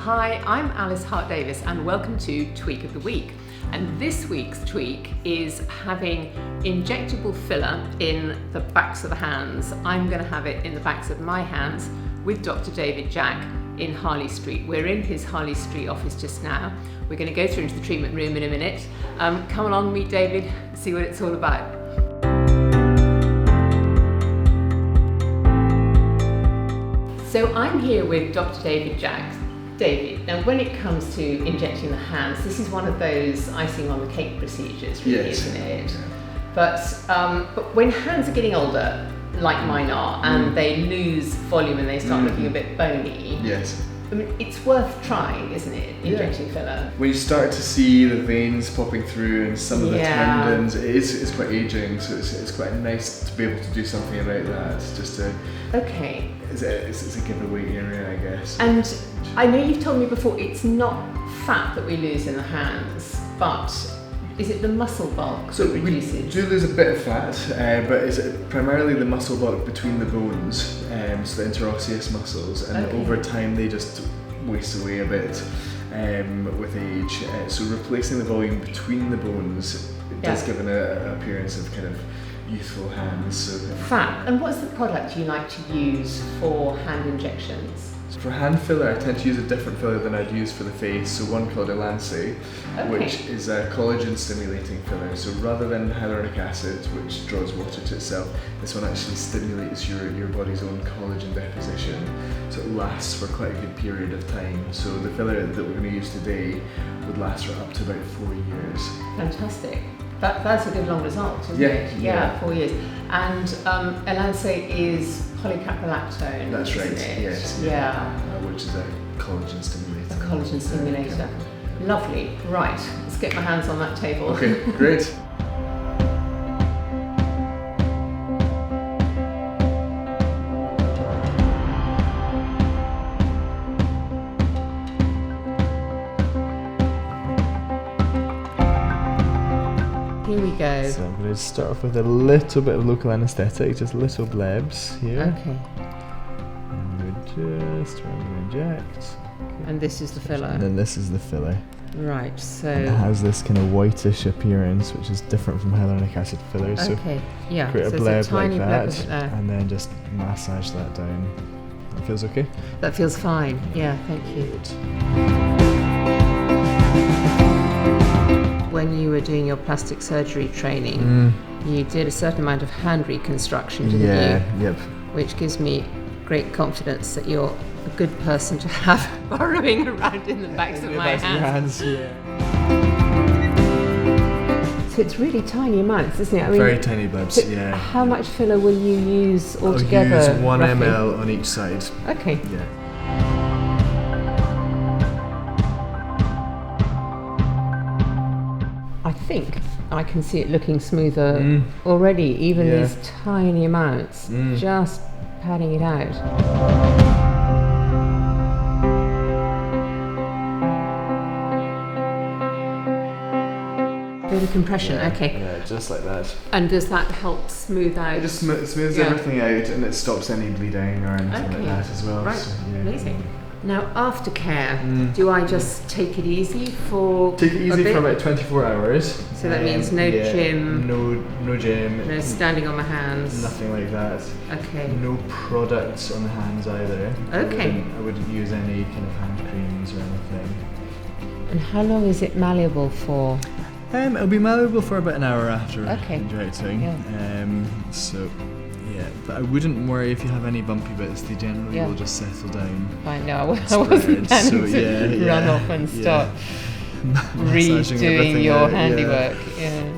Hi, I'm Alice Hart-Davis and welcome to Tweak of the Week. And this week's tweak is having injectable filler in the backs of the hands. I'm going to have it in the backs of my hands with Dr. David Jack in Harley Street. We're in his Harley Street office just now. We're going to go through into the treatment room in a minute. Come along, meet David, see what it's all about. So I'm here with Dr. David Jack. David, now when it comes to injecting the hands, this is one of those icing on the cake procedures, really, yes. Isn't it? But when hands are getting older, like mine are, and they lose volume and they start looking a bit bony, yes. I mean, it's worth trying, isn't it, injecting filler? When you start to see the veins popping through and some of the tendons, it's quite aging, so it's quite nice to be able to do something about that. It's just a... Okay. It's a giveaway area, I guess. And I know you've told me before it's not fat that we lose in the hands, but is it the muscle bulk that reduces? We do lose a bit of fat, but it's primarily the muscle bulk between the bones, so the interosseous muscles, and over time they just waste away a bit with age. So replacing the volume between the bones does give an appearance of kind of youthful hands. So fat. And what's the product you like to use for hand injections? For hand filler, I tend to use a different filler than I'd use for the face, so one called Ellansé, which is a collagen-stimulating filler. So rather than hyaluronic acid, which draws water to itself, this one actually stimulates your body's own collagen deposition, so it lasts for quite a good period of time. So the filler that we're going to use today would last for up to about 4 years. Fantastic. That's a good long result, isn't it? Yeah, 4 years. And Ellansé is polycaprolactone. That's right, isn't it? yes. Yeah. Which is a collagen stimulator. A collagen stimulator. Lovely. Right, let's get my hands on that table. Okay, great. Here we go. So I'm going to start off with a little bit of local anaesthetic, just little blebs here. Okay. And we're just trying to inject. Okay. And this is the filler. And then this is the filler. Right, so... And it has this kind of whitish appearance, which is different from hyaluronic acid fillers. Okay, yeah. Create a so bleb like bleb that, there. and then just massage that down. That feels okay? That feels fine, yeah, thank you. When you were doing your plastic surgery training, you did a certain amount of hand reconstruction, didn't you? Yep. Which gives me great confidence that you're a good person to have burrowing around in the backs of my hands. So it's really tiny amounts, isn't it? I mean, very tiny blebs, yeah. How much filler will you use altogether? I'll use 1 roughly? ml on each side. Okay. Yeah. I think I can see it looking smoother already, even these tiny amounts, just padding it out. Bit of compression, okay. Yeah, just like that. And does that help smooth out? It just smooths everything out, and it stops any bleeding or anything like that as well. Right, so, yeah. Amazing. Now, aftercare, do I just take it easy for Take it easy a bit? for about 24 hours. So that means no gym? No gym. No standing on my hands? Nothing like that. Okay. No products on the hands either. Okay. I wouldn't use any kind of hand creams or anything. And how long is it malleable for? It'll be malleable for about an hour after injecting. Yeah. So, yeah, but I wouldn't worry if you have any bumpy bits. They generally will just settle down. I know. I wasn't planning to run off and start redoing your handiwork. Yeah.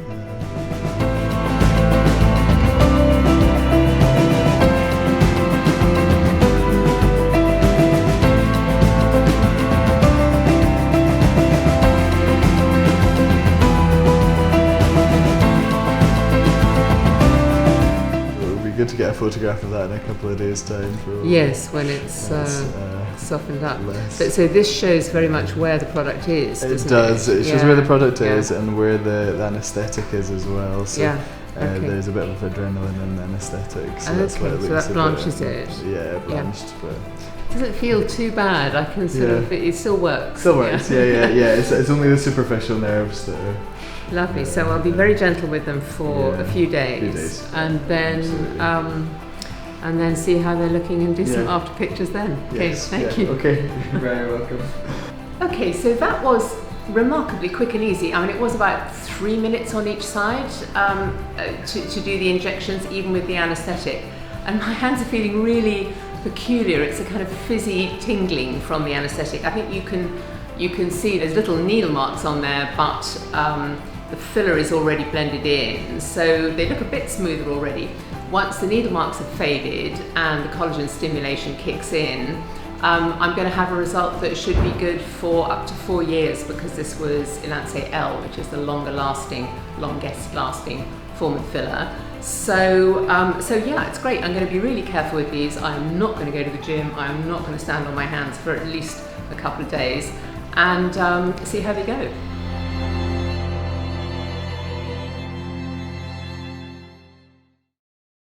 Good to get a photograph of that in a couple of days' time. Yes, when it's softened up. But so this shows very much where the product is. It does. It shows where the product is and where the anaesthetic is as well. So there's a bit of adrenaline in the anaesthetic, so that's why it looks so that blanches it. Yeah, blanched, but doesn't feel too bad. I can sort of, it still works. Still works, yeah. It's only the superficial nerves that are... Lovely. So I'll be very gentle with them for a few days, and then see how they're looking and do some after pictures then. Okay, thank you. Okay, you're very welcome. Okay, so that was remarkably quick and easy. I mean, it was about 3 minutes on each side to do the injections, even with the anaesthetic. And my hands are feeling really peculiar. It's a kind of fizzy tingling from the anaesthetic. I think you can see there's little needle marks on there, but the filler is already blended in, so they look a bit smoother already. Once the needle marks have faded and the collagen stimulation kicks in, I'm going to have a result that should be good for up to 4 years, because this was Ellansé L, which is the longest lasting form of filler. So yeah, it's great. I'm going to be really careful with these. I'm not going to go to the gym. I'm not going to stand on my hands for at least a couple of days, and see how they go.